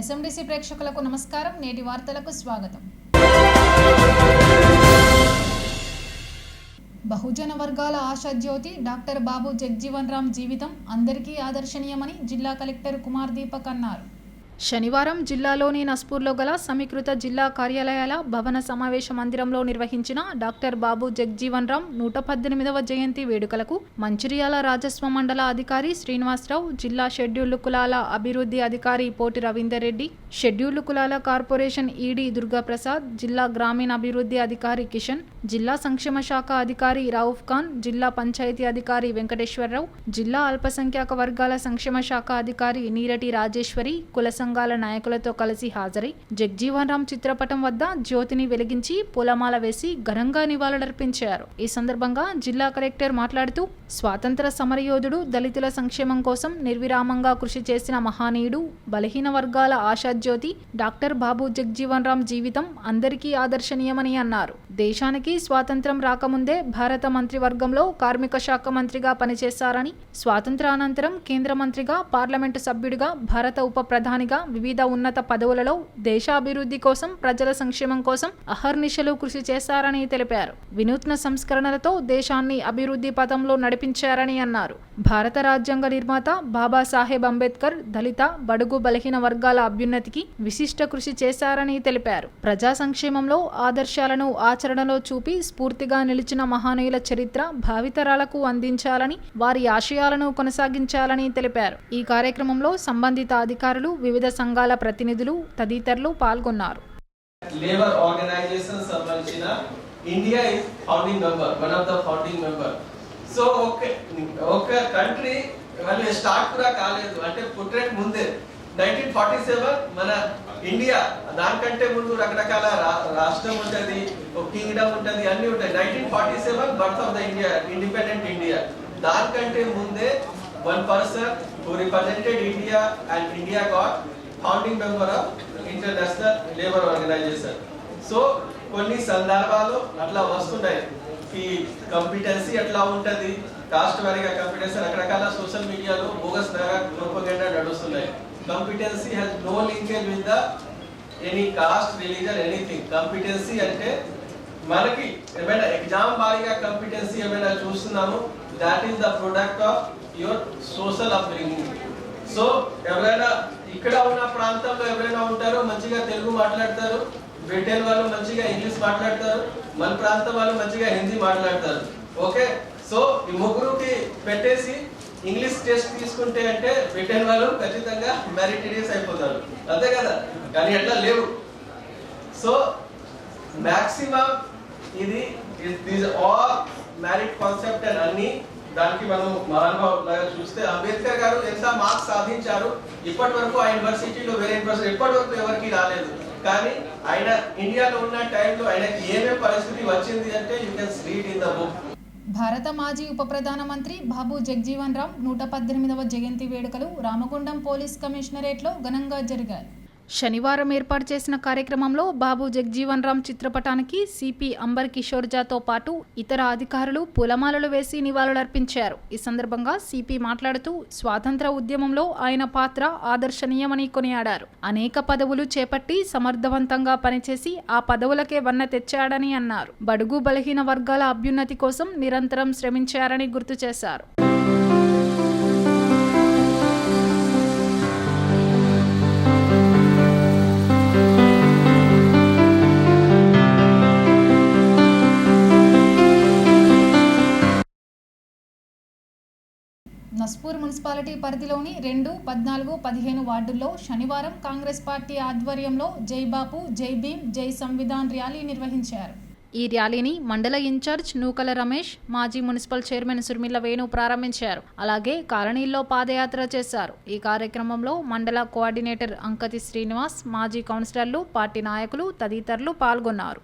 ఎస్ఎండిసి ప్రేక్షకులకు నమస్కారం. నేటి వార్తలకు స్వాగతం. బహుజన వర్గాల ఆశాజ్యోతి డాక్టర్ బాబు జగ్జీవన్ రామ్ జీవితం అందరికీ ఆదర్శనీయమని జిల్లా కలెక్టర్ కుమార్ దీపక్ అన్నారు. శనివారం జిల్లాలోని నస్పూర్లో గల సమీకృత జిల్లా కార్యాలయాల భవన సమావేశ మందిరంలో నిర్వహించిన డాక్టర్ బాబు జగ్జీవన్ రామ్ 118వ జయంతి వేడుకలకు మంచిర్యాల రాజస్వ మండల అధికారి శ్రీనివాసరావు, జిల్లా షెడ్యూల్డ్ కులాల అభివృద్ధి అధికారి పోటి రవీందర్ రెడ్డి, షెడ్యూల్డ్ కులాల కార్పొరేషన్ ఈడీ దుర్గాప్రసాద్, జిల్లా గ్రామీణ అభివృద్ధి అధికారి కిషన్, జిల్లా సంక్షేమ శాఖ అధికారి రౌఫ్ ఖాన్, జిల్లా పంచాయతీ అధికారి వెంకటేశ్వరరావు, జిల్లా అల్పసంఖ్యాక వర్గాల సంక్షేమ శాఖ అధికారి నీరటి రాజేశ్వరి కుల సంఘాల నాయకులతో కలిసి హాజరై జగ్జీవన్ రామ్ చిత్రపటం వద్ద జ్యోతిని వెలిగించి పూలమాల వేసి ఘనంగా నివాళులర్పించారు. ఈ సందర్భంగా జిల్లా కలెక్టర్ మాట్లాడుతూ స్వాతంత్ర సమరయోధుడు, దళితుల సంక్షేమం కోసం నిర్విరామంగా కృషి చేసిన మహానీయుడు, బలహీన వర్గాల ఆశాజ్యోతి డాక్టర్ బాబు జగ్జీవన్ రామ్ జీవితం అందరికీ ఆదర్శనీయమని అన్నారు. దేశానికి స్వాతంత్రం రాకముందే భారత మంత్రివర్గంలో కార్మిక శాఖ మంత్రిగా పనిచేశారని, స్వాతంత్రానంతరం కేంద్ర మంత్రిగా, పార్లమెంటు సభ్యుడిగా, భారత ఉప ప్రధానిగా వివిధ ఉన్నత పదవులలో దేశాభివృద్ధి కోసం, ప్రజల సంక్షేమం కోసం అహర్నిశలు కృషి చేశారని తెలిపారు. వినూత్న సంస్కరణలతో దేశాన్ని అభివృద్ధి పథంలో నడిపించారని అన్నారు. భారత రాజ్యాంగ నిర్మాత బాబాసాహెబ్ అంబేద్కర్ దళిత, బడుగు, బలహీన వర్గాల అభ్యున్నతికి విశిష్ట కృషి చేశారని తెలిపారు. ప్రజా సంక్షేమంలో ఆదర్శాలను ఆచరణలో చూపి స్ఫూర్తిగా నిలిచిన మహానీయుల చరిత్ర భావితరాలకు అందించాలని, వారి ఆశయాలను కొనసాగించాలని తెలిపారు. ఈ కార్యక్రమంలో సంబంధిత అధికారులు, వివిధ సంఘాల ప్రతినిధులు తదితరులు పాల్గొన్నారు. లేబర్ ఆర్గనైజేషన్ సంబంధించిన India is founding member, one of the founding member. So ఒక కంట్రీ వాళ్ళు స్టార్ట్ కూడా కాలేదు అంటే పుట్టడానికి ముందే 1947 మన ఇండియా, దానికంటే ముందు రకరకాల రాష్ట్రం ఉంటుంది, ఒక కింగ్డమ్ ఉంటుంది, అన్ని ఉంటాయి. 1947 birth of the India, independent India. దానికంటే ముందే one person who represented India and India got founding member of International Labour Organization. So కొన్ని సందర్భాలు అట్లా వస్తున్నాయి. ఈ కంపిటెన్సీ అట్లా ఉంటుంది, కాస్ట్ వారీగా కంపిటెన్సీ, రకరకాల సోషల్ మీడియాలో బోగస్ ప్రొపగండా నడుస్తున్నాయి. Competency has no linkage with the any caste, religion, anything. Competency అంటే మనకి ఏమైనా ఎగ్జామ్ వారీగా కంపిటెన్సీ ఏమైనా చూస్తున్నాము, that is the product of your social upbringing. So ఎవరైనా ఇక్కడ ఉన్న ప్రాంతంలో ఎవరైనా ఉంటారో మంచిగా తెలుగు మాట్లాడతారు, బ్రిటన్ వాళ్ళు మంచిగా ఇంగ్లీష్ మాట్లాడతారు, మన ప్రాంతం వాళ్ళు మంచిగా హిందీ మాట్లాడతారు. ఓకే, సో ఈ ముగ్గురుకి పెట్టేసి ఇంగ్లీష్ టెస్ట్ తీసుకుంటే అంటే బ్రిటన్ వాళ్ళు ఖచ్చితంగా మెరిటరీస్ అయిపోతారు, అంతే కదా. కానీ అట్లా లేవు. సో మాక్సిమం ఇది these all merit concept and అన్ని దానికి మనం మహానుభావులాగా చూస్తే అంబేద్కర్ గారు ఎంత మార్క్స్ సాధించారు, ఇప్పటి వరకు ఆ యూనివర్సిటీలో వేరే యూనివర్సిటీ ఇప్పటి వరకు ఎవరికి రాలేదు. కానీ ఆయన ఇండియాలో ఉన్న టైంలో ఆయనకి ఏమేమి పరిస్థితి వచ్చింది అంటే you can read in the book. భారత మాజీ ఉప ప్రధానమంత్రి బాబు జగ్జీవన్ రామ్ 118వ జయంతి వేడుకలు రామగుండం పోలీస్ కమిషనరేట్లో ఘనంగా జరిగాయి. శనివారం ఏర్పాటు చేసిన కార్యక్రమంలో బాబు జగ్జీవన్ రామ్ చిత్రపటానికి సిపి అంబర్ కిషోర్ జాతో పాటు ఇతర అధికారులు పూలమాలలు వేసి నివాళులర్పించారు. ఈ సందర్భంగా సిపి మాట్లాడుతూ స్వాతంత్ర ఉద్యమంలో ఆయన పాత్ర ఆదర్శనీయమని కొనియాడారు. అనేక పదవులు చేపట్టి సమర్థవంతంగా పనిచేసి ఆ పదవులకే వన్న తెచ్చాడని అన్నారు. బడుగు, బలహీన వర్గాల అభ్యున్నతి కోసం నిరంతరం శ్రమించారని గుర్తు చేశారు. నస్పూర్ మున్సిపాలిటీ పరిధిలోని 2, 14, 15 వార్డుల్లో శనివారం కాంగ్రెస్ పార్టీ ఆధ్వర్యంలో జై బాపు, జై భీమ్, జై సంవిధాన్ ర్యాలీ నిర్వహించారు. ఈ ర్యాలీని మండల ఇన్ఛార్జ్ నూకల రమేష్, మాజీ మున్సిపల్ చైర్మన్ సుర్మిల వేణు ప్రారంభించారు. అలాగే కాలనీల్లో పాదయాత్ర చేశారు. ఈ కార్యక్రమంలో మండల కోఆర్డినేటర్ అంకతి శ్రీనివాస్, మాజీ కౌన్సిలర్లు, పార్టీ నాయకులు తదితరులు పాల్గొన్నారు.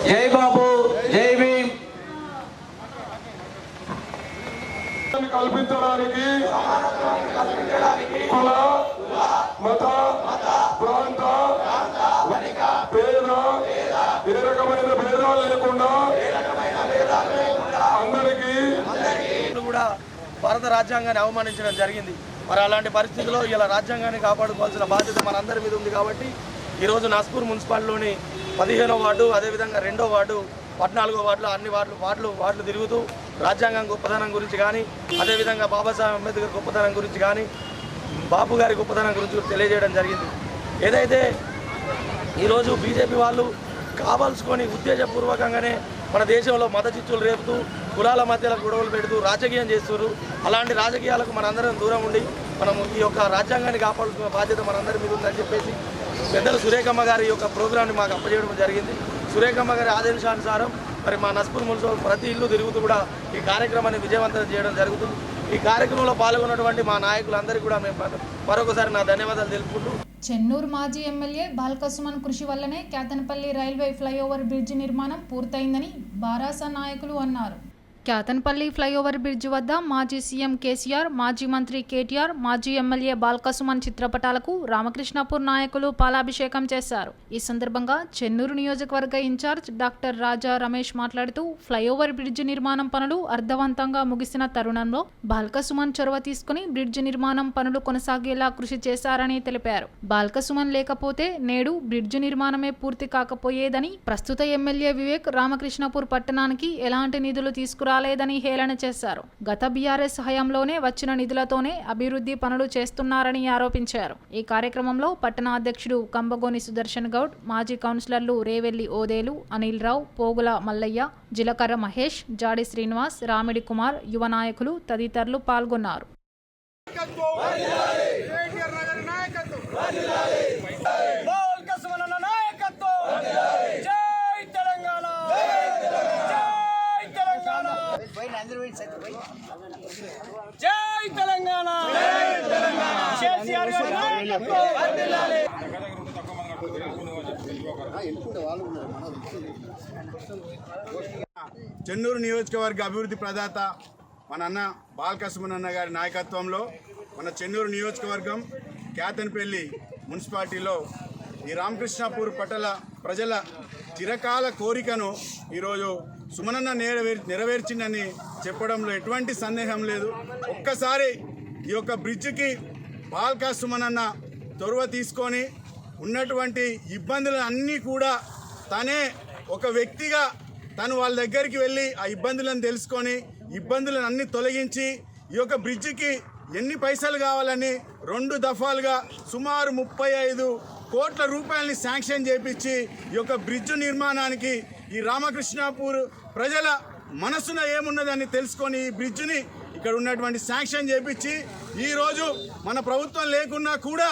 జై బాబు, జై భీమ్. కల్పించడానికి కుల మత ప్రాంత పేద ఏ రకమైన భేదాలు లేకుండా అందరికీ కూడా భారత రాజ్యాంగాన్ని అవమానించడం జరిగింది. మరి అలాంటి పరిస్థితుల్లో ఇలా రాజ్యాంగాన్ని కాపాడుకోవాల్సిన బాధ్యత మనందరి మీద ఉంది. కాబట్టి ఈరోజు నస్పూర్ మున్సిపాలిటీలోని 15వ వార్డు, అదేవిధంగా 2వ వార్డు, 14వ వార్డులో అన్ని వార్డులు తిరుగుతూ రాజ్యాంగం గొప్పతనం గురించి కానీ, అదేవిధంగా బాబాసాహెబ్ అంబేద్కర్ గొప్పతనం గురించి కానీ, బాపు గారి గొప్పతనం గురించి తెలియజేయడం జరిగింది. ఏదైతే ఈరోజు బీజేపీ వాళ్ళు కావాల్సుకొని ఉద్దేశపూర్వకంగానే మన దేశంలో మత చిచ్చులు రేపుతూ కులాల మధ్యలో గొడవలు పెడుతూ రాజకీయం చేస్తున్నారు. అలాంటి రాజకీయాలకు మనందరం దూరం ఉండి మనం ఈ యొక్క రాజ్యాంగాన్ని కాపాడుకునే బాధ్యత మనందరి మీద ఉందని చెప్పేసి పెద్దలు సురేఖమ్మ గారి యొక్క ప్రోగ్రామ్ని మాకు అప్పచేయడం జరిగింది. సురేఖమ్మ గారి ఆదేశానుసారం మరి మా నస్పూర్ మున్సిపల్ ప్రతి ఇల్లు తిరుగుతూ కూడా ఈ కార్యక్రమాన్ని విజయవంతం చేయడం జరుగుతుంది. ఈ కార్యక్రమంలో పాల్గొన్నటువంటి మా నాయకులందరికీ కూడా మేము మరొకసారి నా ధన్యవాదాలు తెలుపుకుంటూ చెన్నూరు మాజీ ఎమ్మెల్యే బాల్కసుమన్ కృషి వల్లనే కేతన్పల్లి రైల్వే ఫ్లైఓవర్ బ్రిడ్జి నిర్మాణం పూర్తయిందని బారాస నాయకులు అన్నారు. కేతన్పల్లి ఫ్లైఓవర్ బ్రిడ్జి వద్ద మాజీ సీఎం కేసీఆర్, మాజీ మంత్రి కేటీఆర్, మాజీ ఎమ్మెల్యే బాల్కసుమన్ చిత్రపటాలకు రామకృష్ణాపూర్ నాయకులు పాలాభిషేకం చేశారు. ఈ సందర్భంగా చెన్నూరు నియోజకవర్గ ఇన్ఛార్జ్ డాక్టర్ రాజా రమేష్ మాట్లాడుతూ ఫ్లైఓవర్ బ్రిడ్జి నిర్మాణం పనులు అర్థవంతంగా ముగిసిన తరుణంలో బాల్కసుమన్ చొరవ తీసుకుని బ్రిడ్జి నిర్మాణం పనులు కొనసాగేలా కృషి చేశారని తెలిపారు. బాల్కసుమన్ లేకపోతే నేడు బ్రిడ్జి నిర్మాణమే పూర్తి కాకపోయేదని, ప్రస్తుత ఎమ్మెల్యే వివేక్ రామకృష్ణాపూర్ పట్టణానికి ఎలాంటి నిధులు తీసుకురాలేదని హేళన చేశారు. గత బీఆర్ఎస్ హయాంలోనే వచ్చిన నిధులతోనే అభివృద్ధి పనులు చేస్తున్నారని ఆరోపించారు. ఈ కార్యక్రమంలో పట్టణ అధ్యక్షుడు కంబగోని సుదర్శన్ గౌడ్, మాజీ కౌన్సిలర్లు రేవెల్లి ఓదేలు, అనిల్ రావు, పోగుల మల్లయ్య, జిలకర్ర మహేష్, జాడి శ్రీనివాస్, రామిడి కుమార్, యువ నాయకులు తదితరులు పాల్గొన్నారు. జై తెలంగాణ, కేసీఆర్ గారి నాయకత్వం. చెన్నూరు నియోజకవర్గ అభివృద్ధి ప్రదాత మన అన్న బాల్కసుమన్ అన్న గారి నాయకత్వంలో మన చెన్నూరు నియోజకవర్గం కేతన్పల్లి మున్సిపాలిటీలో ఈ రామకృష్ణాపూర్ పట్టణ ప్రజల చిరకాల కోరికను ఈరోజు సుమనన్న నెరవేర్చిందని చెప్పడంలో ఎటువంటి సందేహం లేదు. ఒక్కసారి ఈ యొక్క బ్రిడ్జికి బాల్కా సుమనన్న చొరవ తీసుకొని ఉన్నటువంటి ఇబ్బందులు అన్నీ కూడా తనే ఒక వ్యక్తిగా తను వాళ్ళ దగ్గరికి వెళ్ళి ఆ ఇబ్బందులను తెలుసుకొని ఇబ్బందులను అన్నీ తొలగించి ఈ యొక్క బ్రిడ్జికి ఎన్ని పైసలు కావాలని 2 దఫాలుగా సుమారు 35 కోట్ల రూపాయలని శాంక్షన్ చేపించి ఈ యొక్క బ్రిడ్జ్ నిర్మాణానికి ఈ రామకృష్ణాపూర్ ప్రజల మనసున ఏమున్నదని తెలుసుకొని ఈ బ్రిడ్జిని ఇక్కడ ఉన్నటువంటి శాంక్షన్ చేపించి ఈరోజు మన ప్రభుత్వం లేకున్నా కూడా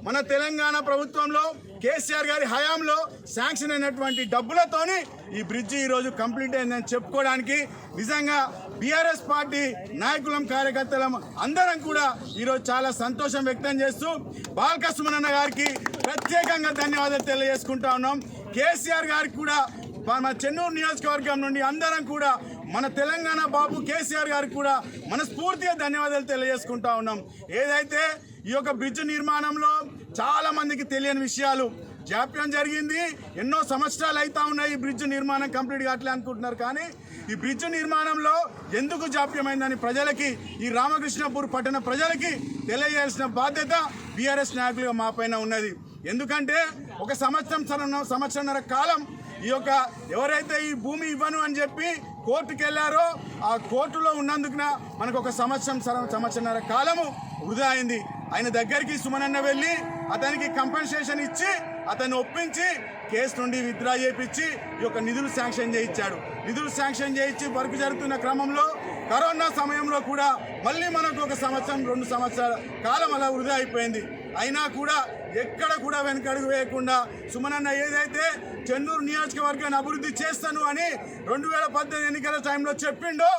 మన తెలంగాణ ప్రభుత్వంలో కేసీఆర్ గారి హయాంలో శాంక్షన్ అయినటువంటి డబ్బులతోని ఈ బ్రిడ్జి ఈరోజు కంప్లీట్ అయిందని చెప్పుకోవడానికి నిజంగా బీఆర్ఎస్ పార్టీ నాయకులం కార్యకర్తలం అందరం కూడా ఈరోజు చాలా సంతోషం వ్యక్తం చేస్తూ బాల్కసుమన్ అన్న గారికి ప్రత్యేకంగా ధన్యవాదాలు తెలియజేసుకుంటా ఉన్నాం. కేసీఆర్ గారికి కూడా మన చెన్నూరు నియోజకవర్గం నుండి అందరం కూడా మన తెలంగాణ బాబు కేసీఆర్ గారికి కూడా మనస్ఫూర్తిగా ధన్యవాదాలు తెలియజేసుకుంటా ఉన్నాం. ఏదైతే ఈ యొక్క బ్రిడ్జ్ నిర్మాణంలో చాలా మందికి తెలియని విషయాలు జాప్యం జరిగింది. ఎన్నో సంవత్సరాలు అవుతా ఉన్నాయి ఈ బ్రిడ్జ్ నిర్మాణం కంప్లీట్ కావట్లే అనుకుంటున్నారు. కానీ ఈ బ్రిడ్జ్ నిర్మాణంలో ఎందుకు జాప్యమైందని ప్రజలకి, ఈ రామకృష్ణాపూర్ పట్టణ ప్రజలకి తెలియజేయాల్సిన బాధ్యత బీఆర్ఎస్ నాయకులుగా మా పైన ఉన్నది. ఎందుకంటే ఒక సంవత్సరంన్నర కాలం ఈ యొక్క ఎవరైతే ఈ భూమి ఇవ్వను అని చెప్పి కోర్టుకు వెళ్ళారో ఆ కోర్టులో ఉన్నందుకున మనకు ఒక సంవత్సరంన్నర కాలము వృధా అయింది. ఆయన దగ్గరికి సుమనన్న వెళ్ళి అతనికి కంపెన్సేషన్ ఇచ్చి అతన్ని ఒప్పించి కేసు నుండి విత్డ్రా చేయించి ఈ యొక్క నిధులు శాంక్షన్ చేయించాడు. నిధులు శాంక్షన్ చేయించి వర్క్ జరుగుతున్న క్రమంలో కరోనా సమయంలో కూడా మళ్ళీ మనకు ఒక 2 సంవత్సరాల కాలం అలా వృధా అయిపోయింది. అయినా కూడా ఎక్కడ కూడా వెనకడుగు వేయకుండా సుమనన్న ఏదైతే చెన్నూరు నియోజకవర్గాన్ని అభివృద్ధి చేస్తాను అని 2018 ఎన్నికల టైంలో చెప్పిండో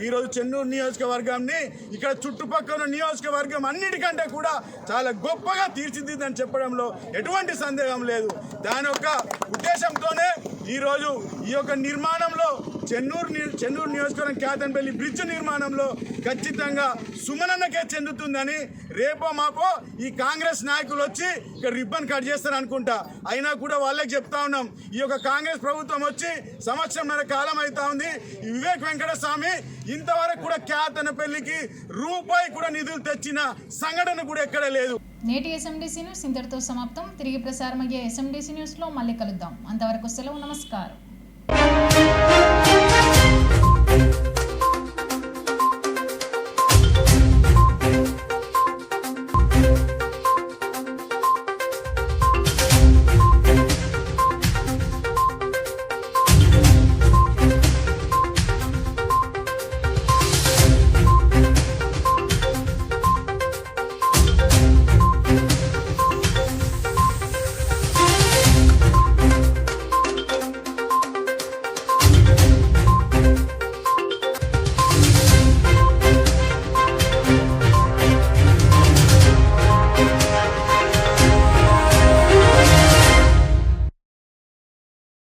ఈరోజు చెన్నూరు నియోజకవర్గాన్ని ఇక్కడ చుట్టుపక్కల నియోజకవర్గం అన్నిటికంటే కూడా చాలా గొప్పగా తీర్చిదిద్దని చెప్పడంలో ఎటువంటి సందేహం లేదు. దాని యొక్క ఉద్దేశంతోనే ఈరోజు ఈ యొక్క నిర్మాణంలో చెన్నూరు నియోజకవర్గం కేతన్పల్లి బ్రిడ్జ్ నిర్మాణంలో ఖచ్చితంగా సుమనన్నకే చెందుతుందని రేపో మాపో ఈ కాంగ్రెస్ నాయకులు వచ్చి ఇక్కడ రిబ్బన్ కట్ చేస్తారు అనుకుంటా. అయినా కూడా వాళ్ళకి చెప్తా ఉన్నాం, ఈ యొక్క కాంగ్రెస్ ప్రభుత్వం వచ్చి సంవత్సరంన్నర కాలం అవుతా ఉంది. ఈ వివేక్ వెంకటస్వామి ఇంతవరకు కూడా కేతన్పల్లికి రూపాయి కూడా నిధులు తెచ్చిన సంఘటన కూడా ఎక్కడ లేదు. నేటి ఎస్ఎండిసి న్యూస్ ఇంతటితో సమాప్తం. తిరిగి ప్రసారమయ్యే ఎస్ఎండిసి న్యూస్లో మళ్ళీ కలుద్దాం. అంతవరకు సెలవు. నమస్కారం.